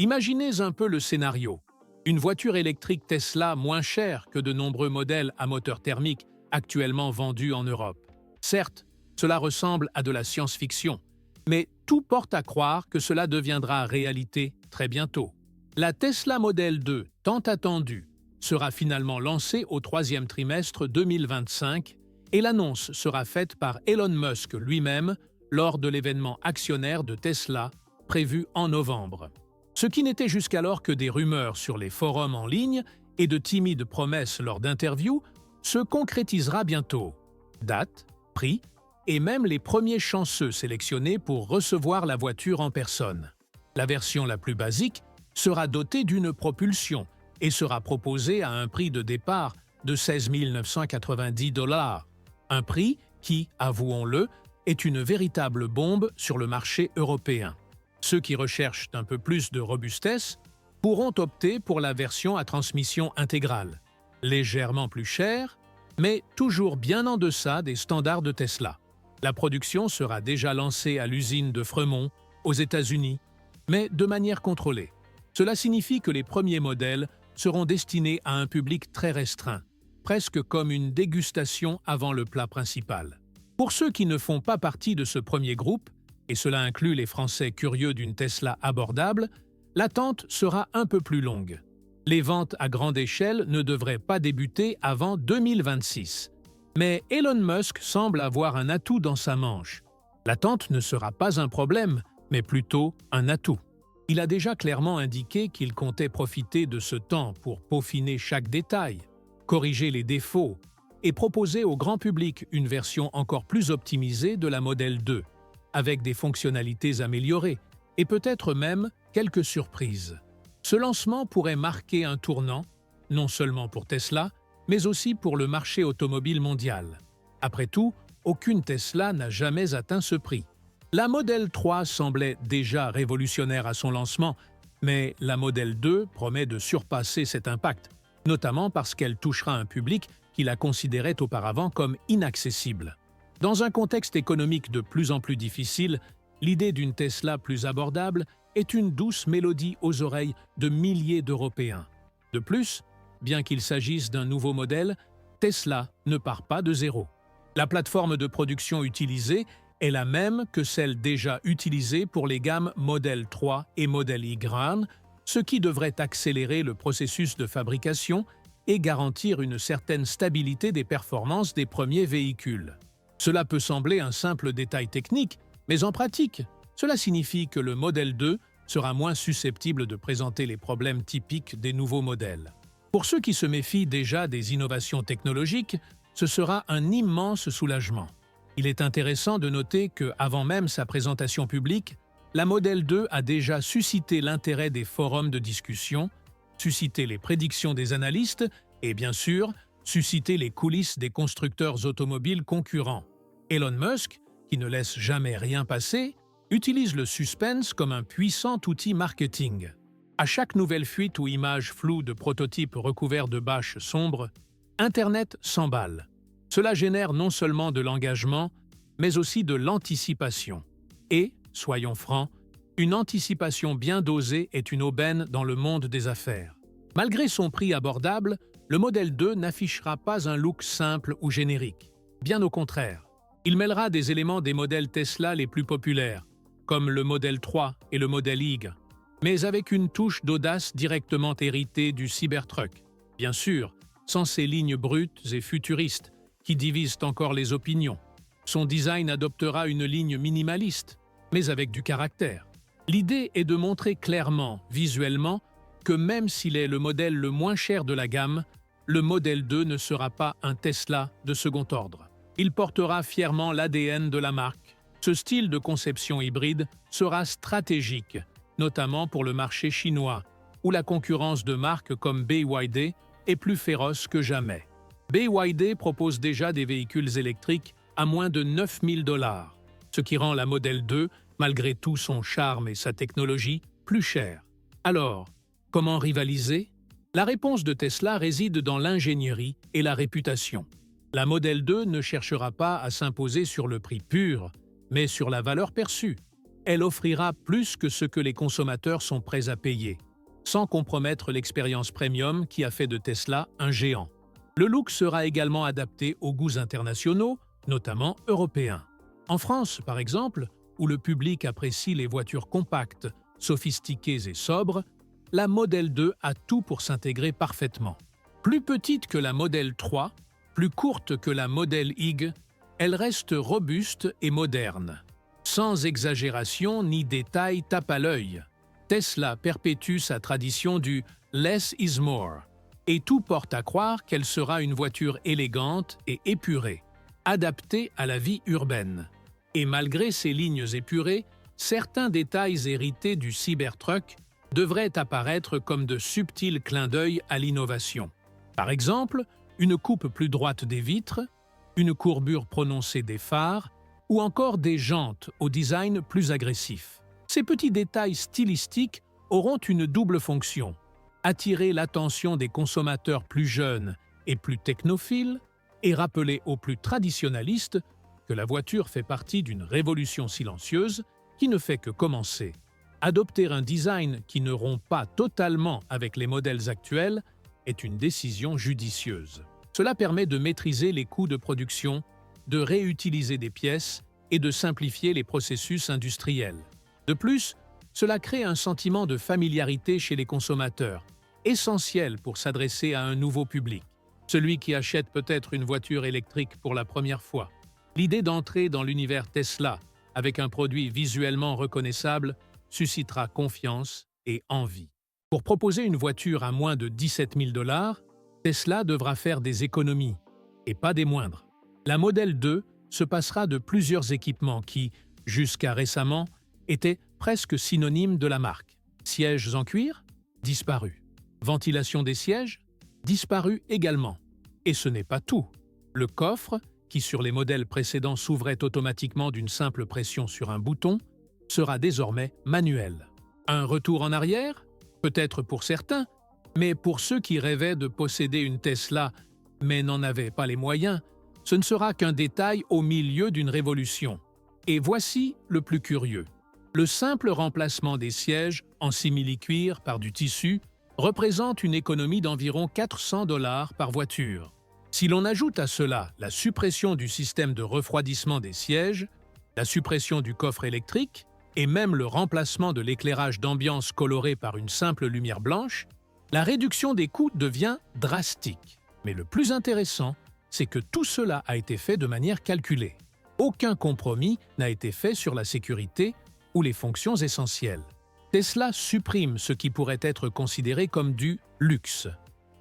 Imaginez un peu le scénario. Une voiture électrique Tesla moins chère que de nombreux modèles à moteur thermique actuellement vendus en Europe. Certes, cela ressemble à de la science-fiction, mais tout porte à croire que cela deviendra réalité très bientôt. La Tesla Model 2, tant attendue, sera finalement lancée au troisième trimestre 2025 et l'annonce sera faite par Elon Musk lui-même lors de l'événement actionnaire de Tesla prévu en novembre. Ce qui n'était jusqu'alors que des rumeurs sur les forums en ligne et de timides promesses lors d'interviews se concrétisera bientôt. Date, prix et même les premiers chanceux sélectionnés pour recevoir la voiture en personne. La version la plus basique sera dotée d'une propulsion et sera proposée à un prix de départ de 16 990 $, un prix qui, avouons-le, est une véritable bombe sur le marché européen. Ceux qui recherchent un peu plus de robustesse pourront opter pour la version à transmission intégrale, légèrement plus chère, mais toujours bien en deçà des standards de Tesla. La production sera déjà lancée à l'usine de Fremont, aux États-Unis, mais de manière contrôlée. Cela signifie que les premiers modèles seront destinés à un public très restreint, presque comme une dégustation avant le plat principal. Pour ceux qui ne font pas partie de ce premier groupe, et cela inclut les Français curieux d'une Tesla abordable, l'attente sera un peu plus longue. Les ventes à grande échelle ne devraient pas débuter avant 2026. Mais Elon Musk semble avoir un atout dans sa manche. L'attente ne sera pas un problème, mais plutôt un atout. Il a déjà clairement indiqué qu'il comptait profiter de ce temps pour peaufiner chaque détail, corriger les défauts et proposer au grand public une version encore plus optimisée de la Model 2, avec des fonctionnalités améliorées et peut-être même quelques surprises. Ce lancement pourrait marquer un tournant, non seulement pour Tesla, mais aussi pour le marché automobile mondial. Après tout, aucune Tesla n'a jamais atteint ce prix. La Model 3 semblait déjà révolutionnaire à son lancement, mais la Model 2 promet de surpasser cet impact, notamment parce qu'elle touchera un public qui la considérait auparavant comme inaccessible. Dans un contexte économique de plus en plus difficile, l'idée d'une Tesla plus abordable est une douce mélodie aux oreilles de milliers d'Européens. De plus, bien qu'il s'agisse d'un nouveau modèle, Tesla ne part pas de zéro. La plateforme de production utilisée est la même que celle déjà utilisée pour les gammes Model 3 et Model Y, ce qui devrait accélérer le processus de fabrication et garantir une certaine stabilité des performances des premiers véhicules. Cela peut sembler un simple détail technique, mais en pratique, cela signifie que le Model 2 sera moins susceptible de présenter les problèmes typiques des nouveaux modèles. Pour ceux qui se méfient déjà des innovations technologiques, ce sera un immense soulagement. Il est intéressant de noter que, avant même sa présentation publique, la Model 2 a déjà suscité l'intérêt des forums de discussion, suscité les prédictions des analystes et, bien sûr, suscité les coulisses des constructeurs automobiles concurrents. Elon Musk, qui ne laisse jamais rien passer, utilise le suspense comme un puissant outil marketing. À chaque nouvelle fuite ou image floue de prototypes recouverts de bâches sombres, Internet s'emballe. Cela génère non seulement de l'engagement, mais aussi de l'anticipation. Et, soyons francs, une anticipation bien dosée est une aubaine dans le monde des affaires. Malgré son prix abordable, le Model 2 n'affichera pas un look simple ou générique. Bien au contraire, il mêlera des éléments des modèles Tesla les plus populaires, comme le Model 3 et le Model Y, mais avec une touche d'audace directement héritée du Cybertruck. Bien sûr, sans ses lignes brutes et futuristes, qui divisent encore les opinions. Son design adoptera une ligne minimaliste, mais avec du caractère. L'idée est de montrer clairement, visuellement, que même s'il est le modèle le moins cher de la gamme, le Model 2 ne sera pas un Tesla de second ordre. Il portera fièrement l'ADN de la marque. Ce style de conception hybride sera stratégique, notamment pour le marché chinois, où la concurrence de marques comme BYD est plus féroce que jamais. BYD propose déjà des véhicules électriques à moins de 9 000 $, ce qui rend la Model 2, malgré tout son charme et sa technologie, plus chère. Alors, comment rivaliser? La réponse de Tesla réside dans l'ingénierie et la réputation. La Model 2 ne cherchera pas à s'imposer sur le prix pur, mais sur la valeur perçue. Elle offrira plus que ce que les consommateurs sont prêts à payer, sans compromettre l'expérience premium qui a fait de Tesla un géant. Le look sera également adapté aux goûts internationaux, notamment européens. En France, par exemple, où le public apprécie les voitures compactes, sophistiquées et sobres, la Model 2 a tout pour s'intégrer parfaitement. Plus petite que la Model 3, plus courte que la Model Y, elle reste robuste et moderne. Sans exagération ni détails tape à l'œil, Tesla perpétue sa tradition du « less is more » et tout porte à croire qu'elle sera une voiture élégante et épurée, adaptée à la vie urbaine. Et malgré ces lignes épurées, certains détails hérités du Cybertruck devraient apparaître comme de subtils clins d'œil à l'innovation. Par exemple, une coupe plus droite des vitres, une courbure prononcée des phares, ou encore des jantes au design plus agressif. Ces petits détails stylistiques auront une double fonction: attirer l'attention des consommateurs plus jeunes et plus technophiles, et rappeler aux plus traditionalistes que la voiture fait partie d'une révolution silencieuse qui ne fait que commencer. Adopter un design qui ne rompt pas totalement avec les modèles actuels est une décision judicieuse. Cela permet de maîtriser les coûts de production, de réutiliser des pièces et de simplifier les processus industriels. De plus, cela crée un sentiment de familiarité chez les consommateurs, essentiel pour s'adresser à un nouveau public, celui qui achète peut-être une voiture électrique pour la première fois. L'idée d'entrer dans l'univers Tesla avec un produit visuellement reconnaissable suscitera confiance et envie. Pour proposer une voiture à moins de 17 000 $, Tesla devra faire des économies, et pas des moindres. La Model 2 se passera de plusieurs équipements qui, jusqu'à récemment, étaient presque synonymes de la marque. Sièges en cuir? Disparu. Ventilation des sièges? Disparu également. Et ce n'est pas tout. Le coffre, qui sur les modèles précédents s'ouvrait automatiquement d'une simple pression sur un bouton, sera désormais manuel. Un retour en arrière? Peut-être pour certains, mais pour ceux qui rêvaient de posséder une Tesla mais n'en avaient pas les moyens, ce ne sera qu'un détail au milieu d'une révolution. Et voici le plus curieux. Le simple remplacement des sièges en simili-cuir par du tissu représente une économie d'environ 400 $ par voiture. Si l'on ajoute à cela la suppression du système de refroidissement des sièges, la suppression du coffre électrique et même le remplacement de l'éclairage d'ambiance coloré par une simple lumière blanche, la réduction des coûts devient drastique. Mais le plus intéressant, c'est que tout cela a été fait de manière calculée. Aucun compromis n'a été fait sur la sécurité ou les fonctions essentielles. Tesla supprime ce qui pourrait être considéré comme du luxe,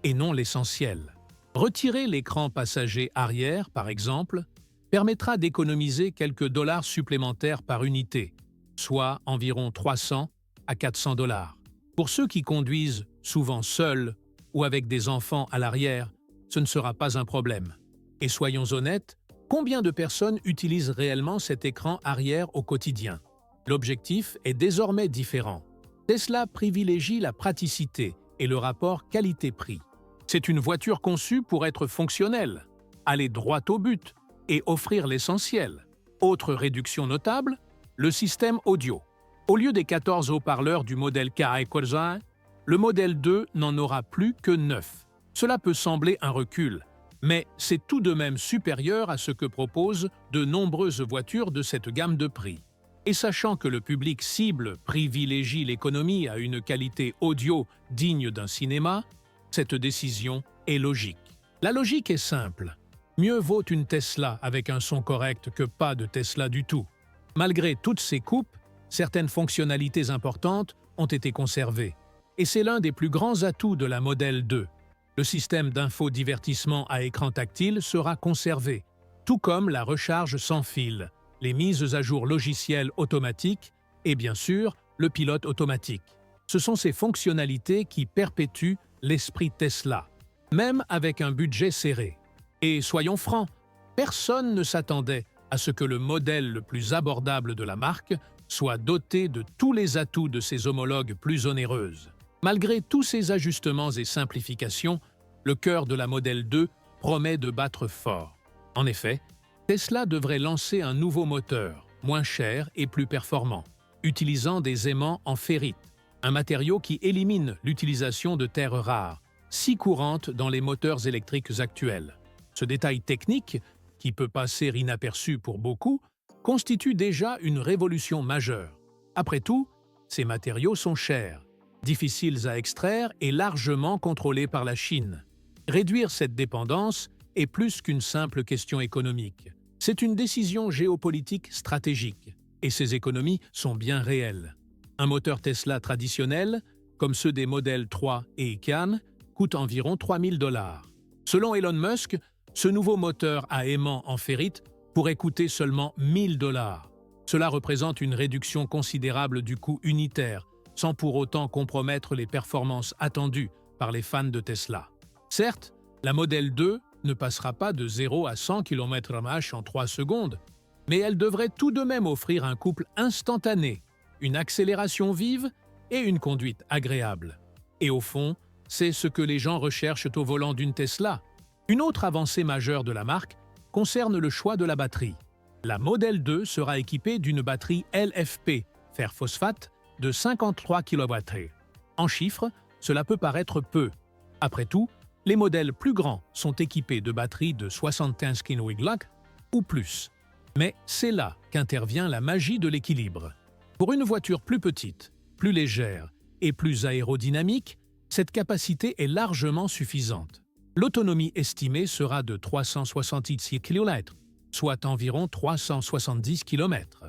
et non l'essentiel. Retirer l'écran passager arrière, par exemple, permettra d'économiser quelques dollars supplémentaires par unité, soit environ 300 à 400 $. Pour ceux qui conduisent souvent seuls ou avec des enfants à l'arrière, ce ne sera pas un problème. Et soyons honnêtes, combien de personnes utilisent réellement cet écran arrière au quotidien? L'objectif est désormais différent. Tesla privilégie la praticité et le rapport qualité-prix. C'est une voiture conçue pour être fonctionnelle, aller droit au but et offrir l'essentiel. Autre réduction notable, le système audio. Au lieu des 14 haut-parleurs du modèle K-Corsa, le modèle 2 n'en aura plus que 9. Cela peut sembler un recul, mais c'est tout de même supérieur à ce que proposent de nombreuses voitures de cette gamme de prix. Et sachant que le public cible privilégie l'économie à une qualité audio digne d'un cinéma, cette décision est logique. La logique est simple. Mieux vaut une Tesla avec un son correct que pas de Tesla du tout. Malgré toutes ces coupes, certaines fonctionnalités importantes ont été conservées. Et c'est l'un des plus grands atouts de la Model 2. Le système d'infodivertissement à écran tactile sera conservé, tout comme la recharge sans fil, les mises à jour logicielles automatiques et bien sûr le pilote automatique. Ce sont ces fonctionnalités qui perpétuent l'esprit Tesla, même avec un budget serré. Et soyons francs, personne ne s'attendait à ce que le modèle le plus abordable de la marque soit doté de tous les atouts de ses homologues plus onéreuses. Malgré tous ces ajustements et simplifications, le cœur de la Model 2 promet de battre fort. En effet, Tesla devrait lancer un nouveau moteur, moins cher et plus performant. utilisant des aimants en ferrite, un matériau qui élimine l'utilisation de terres rares, si courantes dans les moteurs électriques actuels. Ce détail technique, qui peut passer inaperçu pour beaucoup, constitue déjà une révolution majeure. Après tout, ces matériaux sont chers, difficiles à extraire et largement contrôlés par la Chine. Réduire cette dépendance est plus qu'une simple question économique. C'est une décision géopolitique stratégique, et ces économies sont bien réelles. Un moteur Tesla traditionnel, comme ceux des modèles 3 et Can, coûte environ 3 000 $. Selon Elon Musk, ce nouveau moteur à aimant en ferrite pourrait coûter seulement 1 000 $. Cela représente une réduction considérable du coût unitaire, sans pour autant compromettre les performances attendues par les fans de Tesla. Certes, la Model 2 ne passera pas de 0 à 100 km/h en 3 secondes, mais elle devrait tout de même offrir un couple instantané, une accélération vive et une conduite agréable. Et au fond, c'est ce que les gens recherchent au volant d'une Tesla. Une autre avancée majeure de la marque concerne le choix de la batterie. La Model 2 sera équipée d'une batterie LFP, fer phosphate, de 53 kWh. En chiffres, cela peut paraître peu. Après tout, les modèles plus grands sont équipés de batteries de 75 kWh ou plus. Mais c'est là qu'intervient la magie de l'équilibre. Pour une voiture plus petite, plus légère et plus aérodynamique, cette capacité est largement suffisante. L'autonomie estimée sera de 366 km, soit environ 370 km.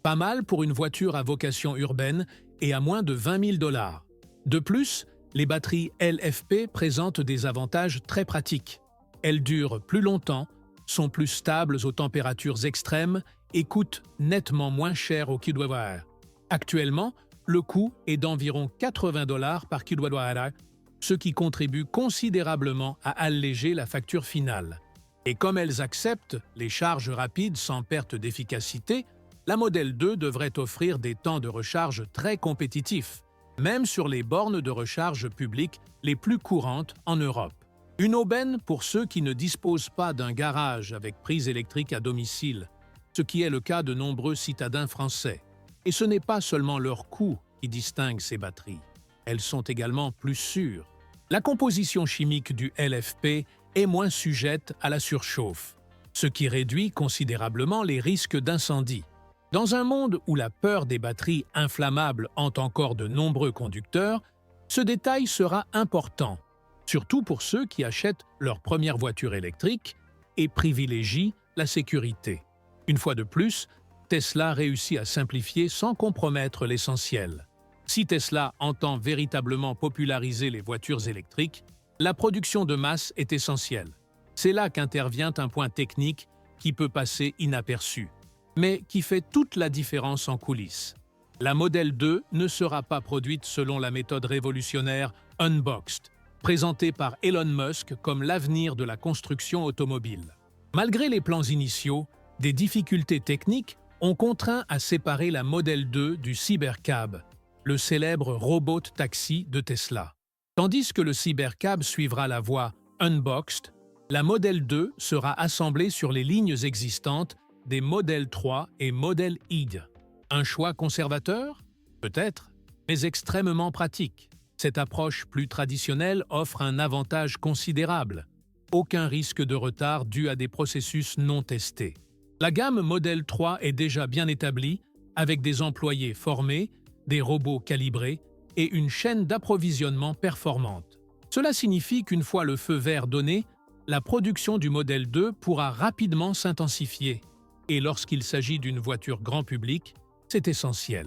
Pas mal pour une voiture à vocation urbaine et à moins de 20 000 $. De plus, les batteries LFP présentent des avantages très pratiques. Elles durent plus longtemps, sont plus stables aux températures extrêmes et coûtent nettement moins cher au kWh. Actuellement, le coût est d'environ 80 $ par kWh, ce qui contribue considérablement à alléger la facture finale. Et comme elles acceptent les charges rapides sans perte d'efficacité, la Model 2 devrait offrir des temps de recharge très compétitifs, même sur les bornes de recharge publiques les plus courantes en Europe. Une aubaine pour ceux qui ne disposent pas d'un garage avec prise électrique à domicile, ce qui est le cas de nombreux citadins français. Et ce n'est pas seulement leur coût qui distingue ces batteries. Elles sont également plus sûres. La composition chimique du LFP est moins sujette à la surchauffe, ce qui réduit considérablement les risques d'incendie. Dans un monde où la peur des batteries inflammables hante encore de nombreux conducteurs, ce détail sera important, surtout pour ceux qui achètent leur première voiture électrique et privilégient la sécurité. Une fois de plus, Tesla réussit à simplifier sans compromettre l'essentiel. Si Tesla entend véritablement populariser les voitures électriques, la production de masse est essentielle. C'est là qu'intervient un point technique qui peut passer inaperçu, mais qui fait toute la différence en coulisses. La Model 2 ne sera pas produite selon la méthode révolutionnaire Unboxed, présentée par Elon Musk comme l'avenir de la construction automobile. Malgré les plans initiaux, des difficultés techniques ont contraint à séparer la Model 2 du Cybercab, le célèbre robot taxi de Tesla. Tandis que le Cybercab suivra la voie Unboxed, la Model 2 sera assemblée sur les lignes existantes des Model 3 et Model Y. Un choix conservateur? Peut-être, mais extrêmement pratique. Cette approche plus traditionnelle offre un avantage considérable. Aucun risque de retard dû à des processus non testés. La gamme Model 3 est déjà bien établie, avec des employés formés, des robots calibrés et une chaîne d'approvisionnement performante. Cela signifie qu'une fois le feu vert donné, la production du Model 2 pourra rapidement s'intensifier. Et lorsqu'il s'agit d'une voiture grand public, c'est essentiel.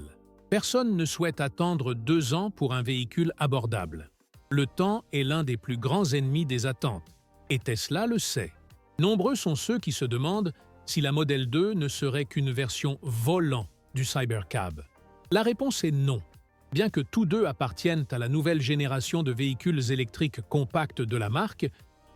Personne ne souhaite attendre 2 ans pour un véhicule abordable. Le temps est l'un des plus grands ennemis des attentes, et Tesla le sait. Nombreux sont ceux qui se demandent si la Model 2 ne serait qu'une version volant du Cybercab. La réponse est non. Bien que tous deux appartiennent à la nouvelle génération de véhicules électriques compacts de la marque,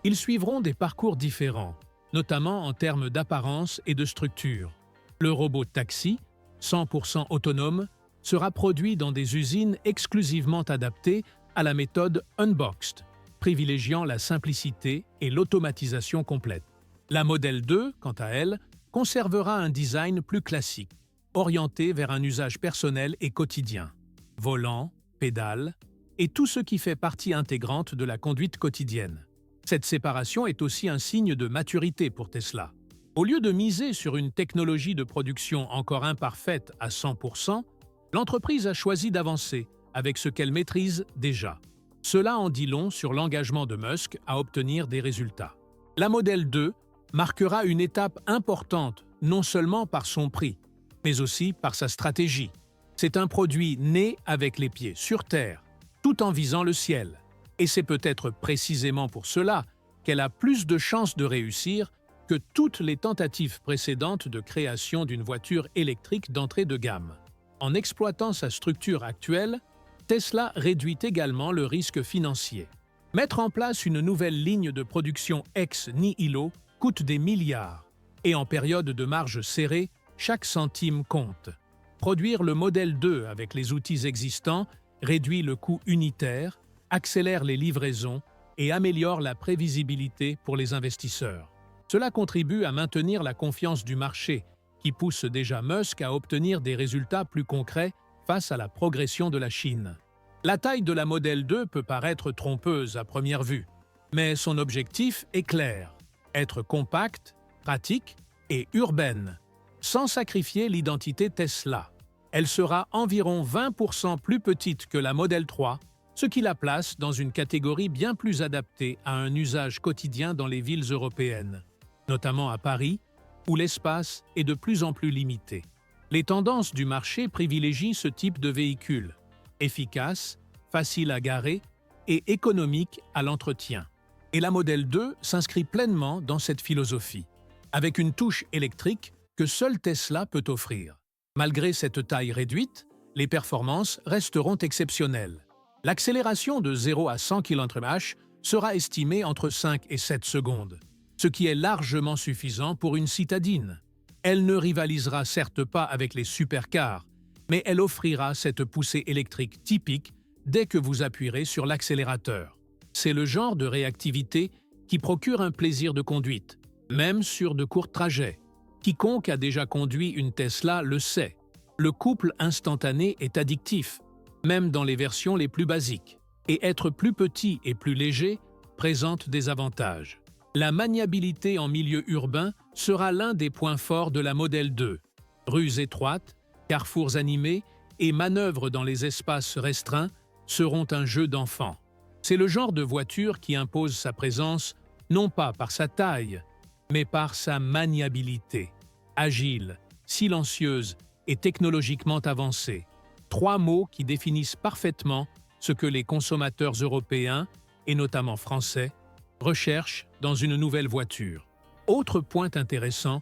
ils suivront des parcours différents, notamment en termes d'apparence et de structure. Le robot taxi, 100% autonome, sera produit dans des usines exclusivement adaptées à la méthode Unboxed, privilégiant la simplicité et l'automatisation complète. La Model 2, quant à elle, conservera un design plus classique, orienté vers un usage personnel et quotidien. Volant, pédale, et tout ce qui fait partie intégrante de la conduite quotidienne. Cette séparation est aussi un signe de maturité pour Tesla. Au lieu de miser sur une technologie de production encore imparfaite à 100%, l'entreprise a choisi d'avancer avec ce qu'elle maîtrise déjà. Cela en dit long sur l'engagement de Musk à obtenir des résultats. La Model 2 marquera une étape importante non seulement par son prix, mais aussi par sa stratégie. C'est un produit né avec les pieds sur terre, tout en visant le ciel. Et c'est peut-être précisément pour cela qu'elle a plus de chances de réussir que toutes les tentatives précédentes de création d'une voiture électrique d'entrée de gamme. En exploitant sa structure actuelle, Tesla réduit également le risque financier. Mettre en place une nouvelle ligne de production ex nihilo coûte des milliards, et en période de marge serrée, chaque centime compte. Produire le Model 2 avec les outils existants réduit le coût unitaire, accélère les livraisons et améliore la prévisibilité pour les investisseurs. Cela contribue à maintenir la confiance du marché, qui pousse déjà Musk à obtenir des résultats plus concrets face à la progression de la Chine. La taille de la Model 2 peut paraître trompeuse à première vue, mais son objectif est clair: être compacte, pratique et urbaine, sans sacrifier l'identité Tesla. Elle sera environ 20% plus petite que la Model 3, ce qui la place dans une catégorie bien plus adaptée à un usage quotidien dans les villes européennes, notamment à Paris, où l'espace est de plus en plus limité. Les tendances du marché privilégient ce type de véhicule, efficace, facile à garer et économique à l'entretien. Et la Model 2 s'inscrit pleinement dans cette philosophie, avec une touche électrique que seule Tesla peut offrir. Malgré cette taille réduite, les performances resteront exceptionnelles. L'accélération de 0 à 100 km/h sera estimée entre 5 et 7 secondes, ce qui est largement suffisant pour une citadine. Elle ne rivalisera certes pas avec les supercars, mais elle offrira cette poussée électrique typique dès que vous appuierez sur l'accélérateur. C'est le genre de réactivité qui procure un plaisir de conduite, même sur de courts trajets. Quiconque a déjà conduit une Tesla le sait. Le couple instantané est addictif, même dans les versions les plus basiques. Et être plus petit et plus léger présente des avantages. La maniabilité en milieu urbain sera l'un des points forts de la Model 2. Rues étroites, carrefours animés et manœuvres dans les espaces restreints seront un jeu d'enfant. C'est le genre de voiture qui impose sa présence non pas par sa taille, mais par sa maniabilité. Agile, silencieuse et technologiquement avancée. 3 mots qui définissent parfaitement ce que les consommateurs européens, et notamment français, recherchent dans une nouvelle voiture. Autre point intéressant,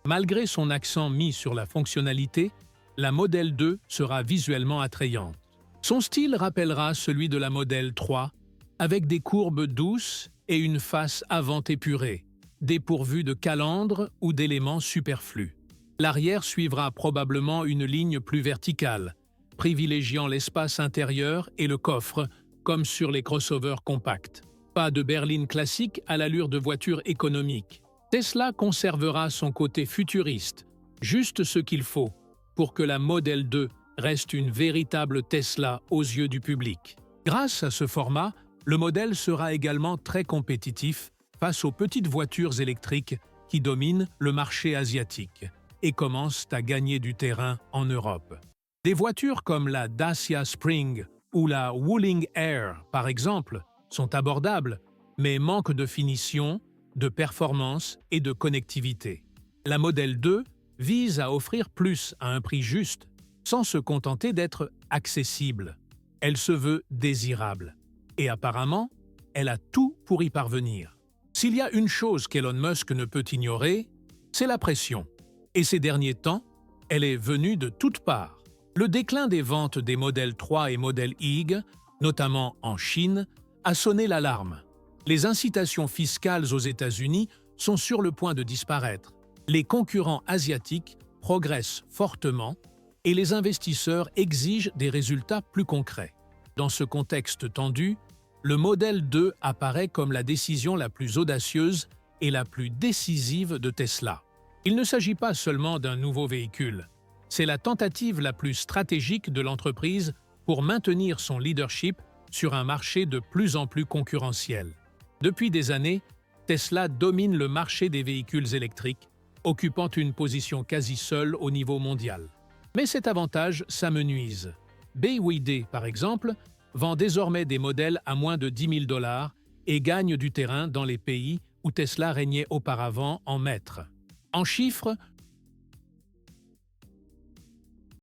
malgré son accent mis sur la fonctionnalité, la Model 2 sera visuellement attrayante. Son style rappellera celui de la Model 3, avec des courbes douces et une face avant épurée, dépourvue de calandre ou d'éléments superflus. L'arrière suivra probablement une ligne plus verticale, privilégiant l'espace intérieur et le coffre, comme sur les crossovers compacts. Pas de berline classique à l'allure de voiture économique. Tesla conservera son côté futuriste, juste ce qu'il faut, pour que la Model 2 reste une véritable Tesla aux yeux du public. Grâce à ce format, le modèle sera également très compétitif face aux petites voitures électriques qui dominent le marché asiatique et commencent à gagner du terrain en Europe. Des voitures comme la Dacia Spring ou la Wuling Air, par exemple, sont abordables, mais manquent de finition, de performance et de connectivité. La Model 2 vise à offrir plus à un prix juste, sans se contenter d'être accessible. Elle se veut désirable. Et apparemment, elle a tout pour y parvenir. S'il y a une chose qu'Elon Musk ne peut ignorer, c'est la pression. Et ces derniers temps, elle est venue de toutes parts. Le déclin des ventes des Model 3 et Model Y, notamment en Chine, a sonné l'alarme. Les incitations fiscales aux États-Unis sont sur le point de disparaître. Les concurrents asiatiques progressent fortement et les investisseurs exigent des résultats plus concrets. Dans ce contexte tendu, le Model 2 apparaît comme la décision la plus audacieuse et la plus décisive de Tesla. Il ne s'agit pas seulement d'un nouveau véhicule, C'est la tentative la plus stratégique de l'entreprise pour maintenir son leadership sur un marché de plus en plus concurrentiel. Depuis des années, Tesla domine le marché des véhicules électriques, occupant une position quasi seule au niveau mondial. Mais cet avantage s'amenuise. BYD, par exemple, vend désormais des modèles à moins de 10 000 $ et gagne du terrain dans les pays où Tesla régnait auparavant en maître. En chiffres,